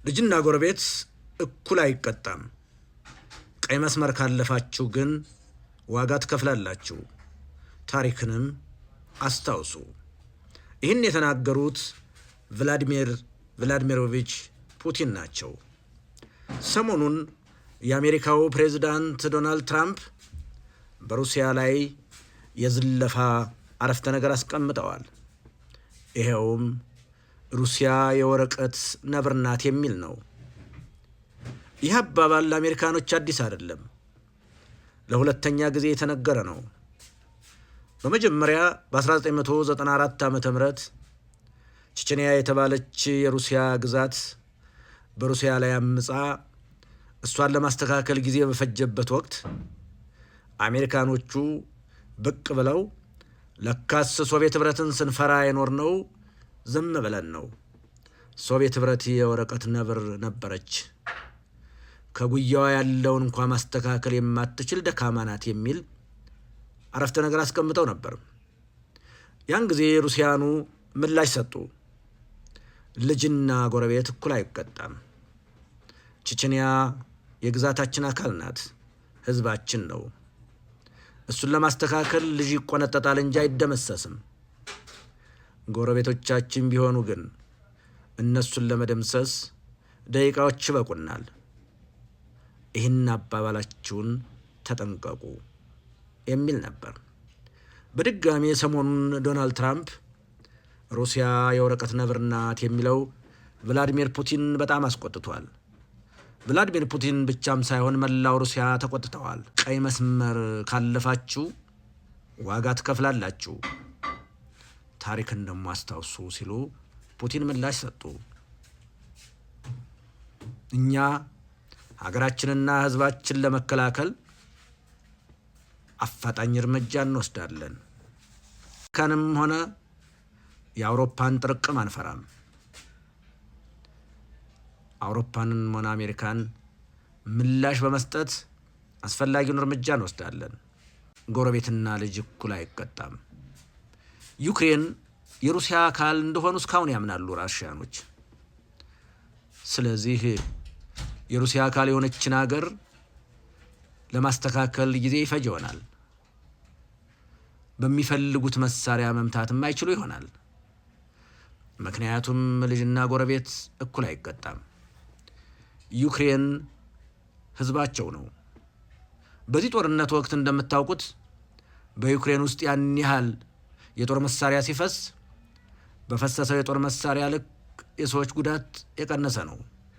ልጅና ጎረቤት እኩል አይቀጣም። ቀይ መስመር ካለፋችሁ ግን ዋጋ ትከፍላላችሁ። ታሪክንም አስታውሱ። ይህን የተናገሩት ቭላዲሚር ቭላዲሚሮቪች ፑቲን ናቸው። ሰሞኑን የአሜሪካው ፕሬዝዳንት ዶናልድ ትራምፕ በሩሲያ ላይ የዝለፋ አረፍተ ነገር አስቀምጠዋል። ይሄውም ሩሲያ የወረቀት ነብር ናት የሚል ነው። ይህ አባባል ለአሜሪካኖች አዲስ አይደለም። ለሁለተኛ ጊዜ የተነገረ ነው። በመጀመሪያ በ1994 ዓ.ም ቼቼንያ የተባለች የሩሲያ ግዛት በሩሲያ ላይ አምጻ እሷን ለማስተካከል ጊዜ በፈጀበት ወቅት አሜሪካኖቹ ብቅ ብለው ለካስ ሶቪየት ኅብረትን ስንፈራ የኖርነው ዝም ብለን ነው፣ ሶቪየት ኅብረት የወረቀት ነብር ነበረች፣ ከጉያዋ ያለውን እንኳ ማስተካከል የማትችል ደካማ ናት የሚል አረፍተ ነገር አስቀምጠው ነበር። ያን ጊዜ ሩሲያኑ ምላሽ ሰጡ። ልጅና ጎረቤት እኩል አይቀጣም። ቼቼንያ የግዛታችን አካል ናት፣ ሕዝባችን ነው። እሱን ለማስተካከል ልጅ ይቆነጠጣል እንጂ አይደመሰስም። ጎረቤቶቻችን ቢሆኑ ግን እነሱን ለመደምሰስ ደቂቃዎች ይበቁናል። ይህን አባባላችሁን ተጠንቀቁ የሚል ነበር። በድጋሚ ሰሞኑን ዶናልድ ትራምፕ ሩሲያ የወረቀት ነብር ናት የሚለው ቭላዲሚር ፑቲን በጣም አስቆጥቷል። ቭላዲሚር ፑቲን ብቻም ሳይሆን መላው ሩሲያ ተቆጥተዋል። ቀይ መስመር ካለፋችሁ ዋጋ ትከፍላላችሁ፣ ታሪክን ደግሞ አስታውሱ ሲሉ ፑቲን ምላሽ ሰጡ። እኛ ሀገራችንና ሕዝባችን ለመከላከል አፋጣኝ እርምጃ እንወስዳለን። አሜሪካንም ሆነ የአውሮፓን ጥርቅም አንፈራም። አውሮፓንን ሆነ አሜሪካን ምላሽ በመስጠት አስፈላጊውን እርምጃ እንወስዳለን። ጎረቤትና ልጅ እኩል አይቀጣም። ዩክሬን የሩሲያ አካል እንደሆኑ እስካሁን ያምናሉ ራሽያኖች። ስለዚህ የሩሲያ አካል የሆነችን ሀገር ለማስተካከል ጊዜ ይፈጅ ይሆናል። በሚፈልጉት መሳሪያ መምታትም አይችሉ ይሆናል። ምክንያቱም ልጅና ጎረቤት እኩል አይቀጣም። ዩክሬን ሕዝባቸው ነው። በዚህ ጦርነት ወቅት እንደምታውቁት በዩክሬን ውስጥ ያን ያህል የጦር መሳሪያ ሲፈስ በፈሰሰው የጦር መሳሪያ ልክ የሰዎች ጉዳት የቀነሰ ነው።